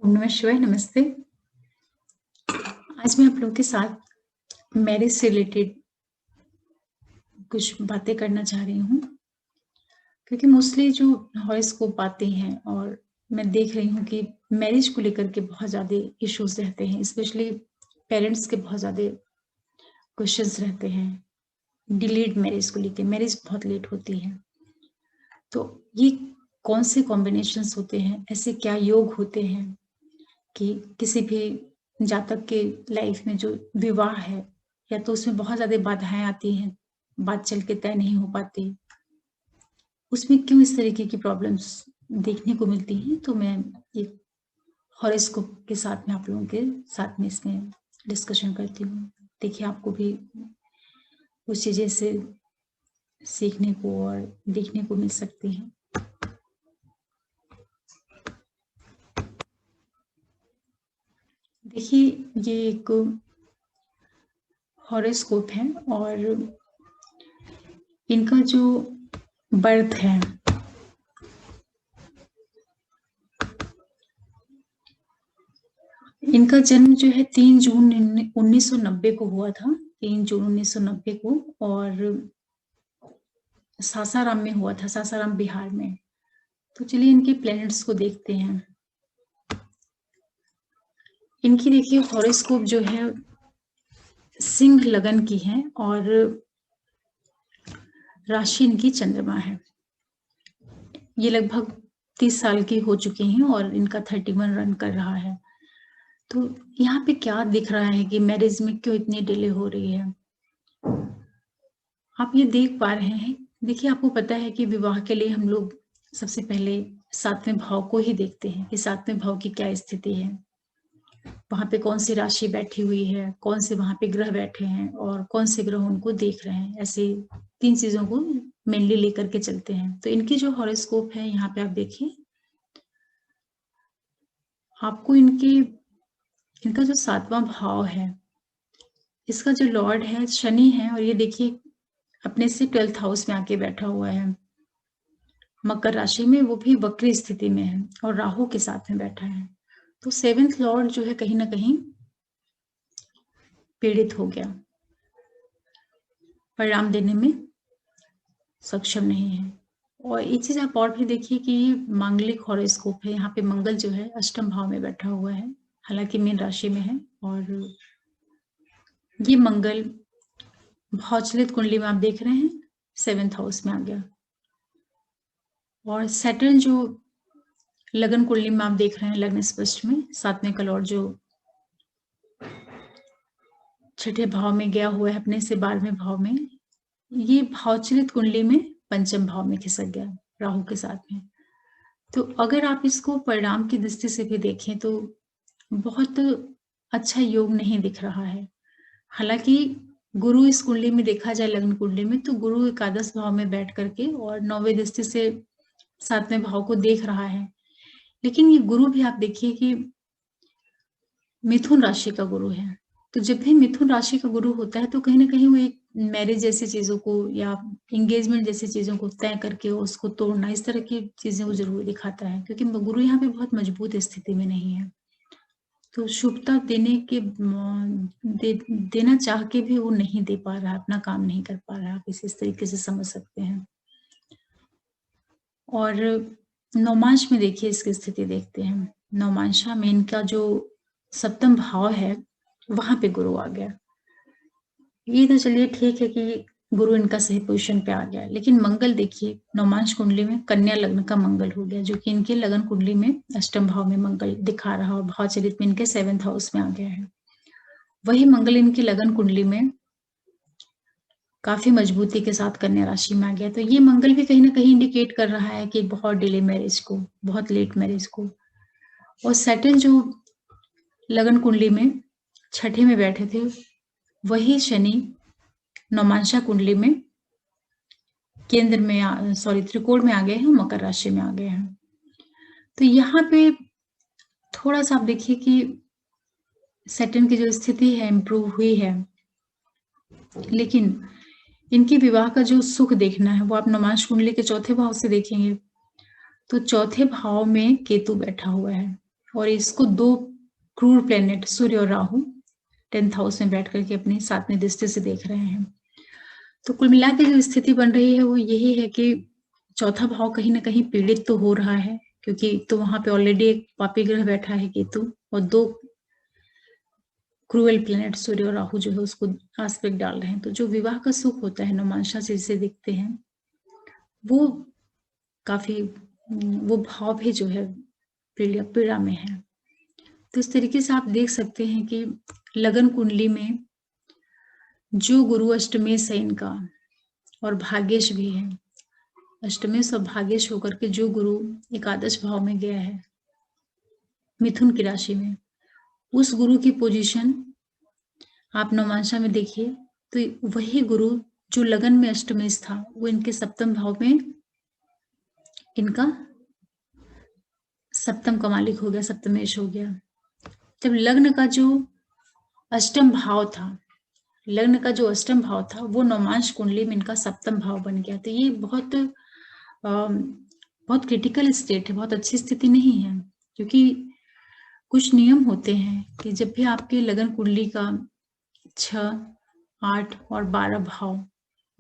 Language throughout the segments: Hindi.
ओम नमः शिवाय, नमस्ते। आज मैं आप लोगों के साथ मैरिज से रिलेटेड कुछ बातें करना चाह रही हूँ, क्योंकि मोस्टली जो हॉरोस्कोप आते हैं और मैं देख रही हूँ कि मैरिज को लेकर के बहुत ज़्यादा इश्यूज़ रहते हैं, स्पेशली पेरेंट्स के बहुत ज़्यादा क्वेश्चंस रहते हैं, डिलेड मैरिज को लेके, मैरिज बहुत लेट होती है। तो ये कौन से कॉम्बिनेशंस होते हैं, ऐसे क्या योग होते हैं कि किसी भी जातक के लाइफ में जो विवाह है या तो उसमें बहुत ज़्यादा बाधाएँ आती हैं, बात चल के तय नहीं हो पाती। उसमें क्यों इस तरीके की प्रॉब्लम्स देखने को मिलती हैं, तो मैं एक हॉरोस्कोप के साथ में आप लोगों के साथ में इसमें डिस्कशन करती हूँ। देखिए आपको भी कुछ चीज़ें से सीखने को और देखने को मिल सकती हैं। देखिए ये एक हॉरोस्कोप है और इनका जो बर्थ है इनका जन्म जो है 3 जून 1990 को हुआ था, 3 जून 1990 को, और सासाराम में हुआ था, सासाराम बिहार में। तो चलिए इनके प्लैनेट्स को देखते हैं। इनकी देखिए हॉरोस्कोप जो है सिंह लगन की है और राशि इनकी चंद्रमा है। ये लगभग 30 साल की हो चुकी हैं और इनका 31 रन कर रहा है। तो यहाँ पे क्या दिख रहा है कि मैरिज में क्यों इतनी डिले हो रही है? आप ये देख पा रहे हैं। देखिए आपको पता है कि विवाह के लिए हम लोग सबसे पहले 7वें भाव को ही देखते हैं कि 7वें भाव की क्या स्थिति है, वहां पे कौन सी राशि बैठी हुई है, कौन से वहां पे ग्रह बैठे हैं और कौन से ग्रह उनको देख रहे हैं। ऐसे 3 चीजों को मेनली लेकर के चलते हैं। तो इनकी जो हॉरोस्कोप है यहाँ पे आप देखिए, आपको इनका जो 7वां भाव है, इसका जो लॉर्ड है शनि है, और ये देखिए अपने से 12th हाउस में आके बैठा हुआ है मकर राशि में, वो भी वक्री स्थिति में है और राहु के साथ में बैठा है। तो 7th लॉर्ड जो है कहीं ना कहीं पीड़ित हो गया, परिणाम देने में सक्षम नहीं है। और एक चीज आप और भी देखिए कि ये मांगलिक हॉरोस्कोप है। यहाँ पे मंगल जो है अष्टम भाव में बैठा हुआ है, हालांकि मीन राशि में है, और ये मंगल भावचलित कुंडली में आप देख रहे हैं 7th हाउस में आ गया। और सैटर्न जो लगन कुंडली में आप देख रहे हैं लग्न स्पष्ट में 7वें का लॉर्ड जो 6ठे भाव में गया हुआ है अपने से 12वें भाव में, ये भावचलित कुंडली में 5म भाव में खिसक गया राहु के साथ में। तो अगर आप इसको परिणाम की दृष्टि से भी देखें तो बहुत अच्छा योग नहीं दिख रहा है। हालांकि गुरु इस कुंडली में देखा जाए लग्न कुंडली में, तो गुरु एकादश भाव में बैठ करके और 9वें दृष्टि से 7वें भाव को देख रहा है। लेकिन ये गुरु भी आप देखिए कि मिथुन राशि का गुरु है। तो जब भी मिथुन राशि का गुरु होता है तो कहीं ना कहीं वो एक मैरिज जैसी चीजों को या एंगेजमेंट जैसी चीजों को तय करके उसको तोड़ना, इस तरह की चीजें वो जरूर दिखाता है, क्योंकि गुरु यहाँ पे बहुत मजबूत स्थिति में नहीं है। तो शुभता देना चाह के भी वो नहीं दे पा रहा, अपना काम नहीं कर पा रहा। आप इस तरीके से समझ सकते हैं। और नौमांश में देखिए इसकी स्थिति देखते हैं। नौमांशा में इनका जो 7म भाव है वहां पे गुरु आ गया। ये तो चलिए ठीक है कि गुरु इनका सही पोजीशन पे आ गया, लेकिन मंगल देखिए नौमांश कुंडली में कन्या लग्न का मंगल हो गया, जो कि इनके लगन कुंडली में अष्टम भाव में मंगल दिखा रहा और भाव चरित में इनके 7th हाउस में आ गया है। वही मंगल इनकी लगन कुंडली में काफी मजबूती के साथ कन्या राशि में आ गया। तो ये मंगल भी कहीं ना कहीं इंडिकेट कर रहा है कि बहुत डिले मैरिज को, बहुत लेट मैरिज को। और सैटर्न जो लगन कुंडली में 6ठे में बैठे थे, वही शनि नौमांशा कुंडली में केंद्र में त्रिकोण में आ गए हैं, मकर राशि में आ गए हैं। तो यहाँ पे थोड़ा सा आप देखिए कि सैटर्न की जो स्थिति है इम्प्रूव हुई है, लेकिन इनकी विवाह का जो सुख देखना है वो आप नौमांश कुंडली के 4थे भाव से देखेंगे तो 4थे भाव में केतु बैठा हुआ है और इसको 2 क्रूर प्लैनेट सूर्य और राहु 10th हाउस में बैठ करके अपनी 7वीं दृष्टि से देख रहे हैं। तो कुल मिला के जो स्थिति बन रही है वो यही है कि चौथा भाव कहीं न कहीं पीड़ित तो हो रहा है, क्योंकि तो वहाँ पे ऑलरेडी एक पापी ग्रह बैठा है केतु, और 2 क्रूएल प्लैनेट सूर्य और राहु जो है उसको आस्पेक्ट डाल रहे हैं। तो जो विवाह का सुख होता है नौमांशा से जिसे देखते हैं, वो काफ़ी वो भाव भी जो है पीड़ा में है। तो इस तरीके से आप देख सकते हैं कि लगन कुंडली में जो गुरु अष्टमेश है इनका, और भाग्येश भी है। अष्टमेश और भाग्येश होकर के जो गुरु एकादश भाव में गया है मिथुन की राशि में, उस गुरु की पोजीशन आप नौमांशा में देखिए, तो वही गुरु जो लगन में अष्टमेश था वो इनके सप्तम भाव में इनका सप्तम का मालिक हो गया, सप्तमेश हो गया। जब लग्न का जो अष्टम भाव था, लग्न का जो अष्टम भाव था वो नौमांश कुंडली में इनका सप्तम भाव बन गया। तो ये बहुत क्रिटिकल स्टेट है, बहुत अच्छी स्थिति नहीं है, क्योंकि कुछ नियम होते हैं कि जब भी आपके लगन कुंडली का 6, 8 और 12 भाव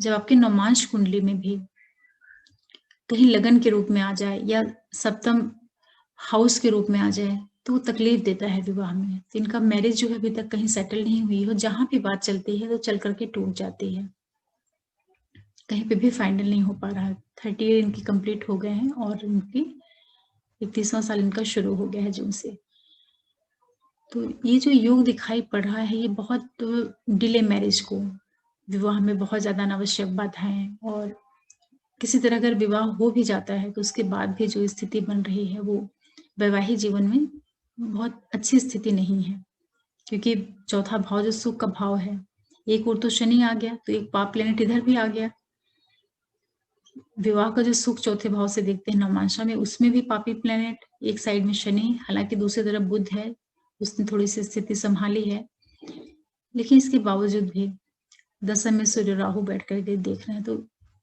जब आपके नौमांश कुंडली में भी कहीं लगन के रूप में आ जाए या सप्तम हाउस के रूप में आ जाए, तो वो तकलीफ देता है विवाह में। तो इनका मैरिज जो है अभी तक कहीं सेटल नहीं हुई हो, जहाँ भी बात चलती है तो चल करके टूट जाती है, कहीं पे भी फाइनल नहीं हो पा रहा है। 30 ईयर इनकी कंप्लीट हो गए हैं और इनकी 31वां साल इनका शुरू हो गया है जून से। तो ये जो योग दिखाई पड़ रहा है ये बहुत डिले मैरिज को, विवाह में बहुत ज़्यादा अनावश्यक बाधाएं, और किसी तरह अगर विवाह हो भी जाता है तो उसके बाद भी जो स्थिति बन रही है वो वैवाहिक जीवन में बहुत अच्छी स्थिति नहीं है, क्योंकि चौथा भाव जो सुख का भाव है, एक ओर तो शनि आ गया तो एक पाप प्लेनेट इधर भी आ गया। विवाह का जो सुख चौथे भाव से देखते हैं नवमांशा में, उसमें भी पापी प्लेनेट, एक साइड में शनि, हालांकि दूसरी तरफ बुध है, उसने थोड़ी सी स्थिति संभाली है, लेकिन इसके बावजूद भी दशम में सूर्य राहु बैठ कर के देख रहे हैं। तो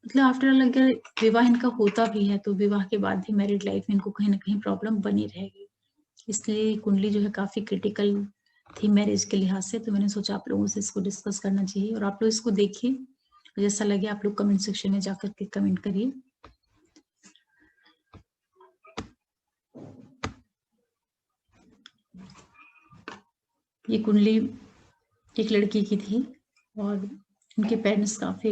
मतलब आफ्टर अगर विवाह इनका होता भी है तो विवाह के बाद भी मैरिड लाइफ में इनको कहीं ना कहीं प्रॉब्लम बनी रहेगी। इसलिए कुंडली जो है काफी क्रिटिकल थी मैरिज के लिहाज से। तो मैंने सोचा आप लोगों से इसको डिस्कस करना चाहिए, और आप लोग इसको देखिए, जैसा लगे आप लोग कमेंट सेक्शन में जाकर के कमेंट करिए। ये कुंडली एक लड़की की थी और उनके पेरेंट्स काफी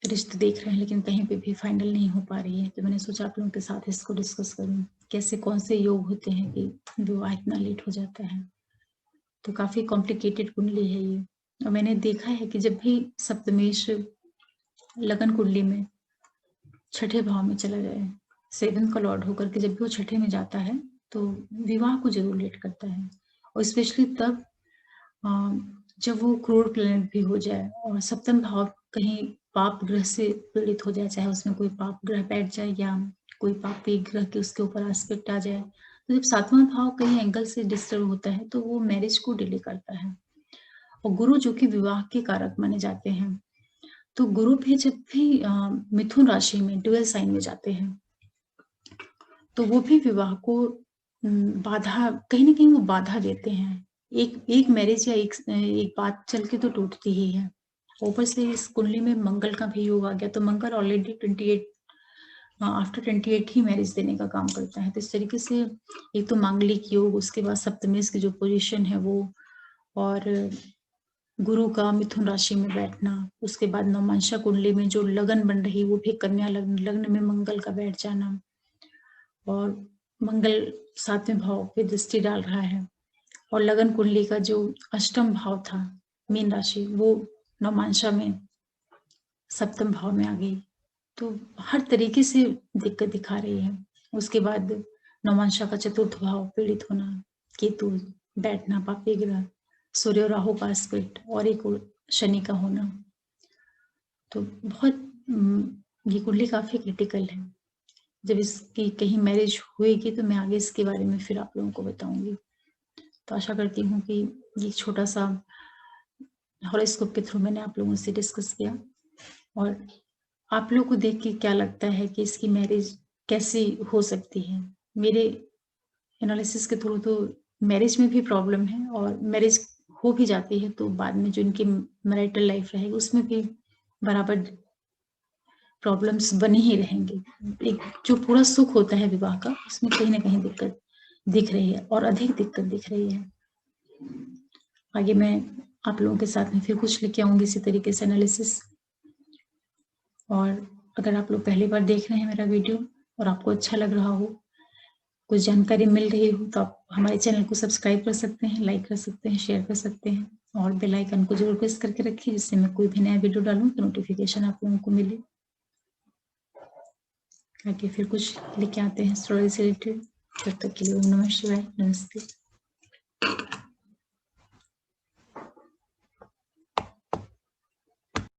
रिश्ते देख रहे हैं, लेकिन कहीं पे भी फाइनल नहीं हो पा रही है। तो मैंने सोचा आप लोगों के साथ इसको डिस्कस करूं, कैसे कौन से योग होते हैं कि विवाह इतना लेट हो जाता है। तो काफी कॉम्प्लिकेटेड कुंडली है ये, और मैंने देखा है कि जब भी सप्तमेश लगन कुंडली में छठे भाव में चला जाए, 7th का लॉर्ड होकर के जब भी वो छठे में जाता है तो विवाह को जरूर लेट करता है, और स्पेशली तब जब वो क्रूर प्लेनेट भी हो जाए और सप्तम भाव कहीं पाप ग्रह से पीड़ित हो जाए, चाहे उसमें कोई पाप ग्रह बैठ जाए या कोई पापी ग्रह के उसके ऊपर एस्पेक्ट आ जाए। तो जब 7वां भाव कहीं एंगल से डिस्टर्ब होता है तो वो मैरिज को डिले करता है। और गुरु जो कि विवाह के कारक माने जाते हैं, तो गुरु भी जब भी मिथुन राशि में ड्यूअल साइन में जाते हैं तो वो भी विवाह को बाधा, कहीं ना कहीं वो बाधा देते हैं। एक मैरिज या एक बात चल के तो टूटती ही है। ऊपर से इस कुंडली में मंगल का भी योग आ गया, तो मंगल ऑलरेडी 28 आफ्टर 28 ही मैरिज देने का काम करता है। तो इस तरीके से एक तो मांगलिक योग, उसके बाद सप्तमेश की जो पोजीशन है वो, और गुरु का मिथुन राशि में बैठना, उसके बाद नवमांशा कुंडली में जो लगन बन रही वो भी कन्या लग्न, लग्न में मंगल का बैठ जाना, और मंगल 7वें भाव पे दृष्टि डाल रहा है, और लगन कुंडली का जो अष्टम भाव था मीन राशि, वो नवमांशा में सप्तम भाव में आ गई। तो हर तरीके से दिक्कत दिखा रही है। उसके बाद नवमांशा का चतुर्थ भाव पीड़ित होना, केतु बैठना, पापी ग्रह, सूर्य और राहु का एस्पेक्ट, और एक शनि का होना। तो बहुत ये कुंडली काफी क्रिटिकल है। जब इसकी कहीं मैरिज हुएगी तो मैं आगे इसके बारे में फिर आप लोगों को बताऊंगी। तो आशा करती हूँ कि ये छोटा सा हॉरोस्कोप के थ्रू मैंने आप लोगों से डिस्कस किया, और आप लोग को देख के क्या लगता है कि इसकी मैरिज कैसी हो सकती है। मेरे एनालिसिस के थ्रू तो मैरिज में भी प्रॉब्लम है, और मैरिज हो भी जाती है तो बाद में जो इनकी मैरिटल लाइफ रहेगी उसमें भी बराबर प्रॉब्लम्स बने ही रहेंगे। एक जो पूरा सुख होता है विवाह का, उसमें कहीं ना कहीं दिक्कत दिख रही है, और अधिक दिक्कत दिख रही है। आगे मैं आप लोगों के साथ में फिर कुछ लेके आऊंगी इसी तरीके से एनालिसिस। और अगर आप लोग पहली बार देख रहे हैं मेरा वीडियो और आपको अच्छा लग रहा हो, कुछ जानकारी मिल रही हो, तो आप हमारे चैनल को सब्सक्राइब कर सकते हैं, लाइक कर सकते हैं, शेयर कर सकते हैं, और बेल आइकन को जरूर प्रेस करके रखिए, जिससे मैं कोई भी नया वीडियो डालूं तो नोटिफिकेशन आप लोगों को मिले। आगे फिर कुछ लेके आते हैं एस्ट्रोलॉजी से रिलेटेड। तब तक के लिए ओम नमः शिवाय, नमस्ते।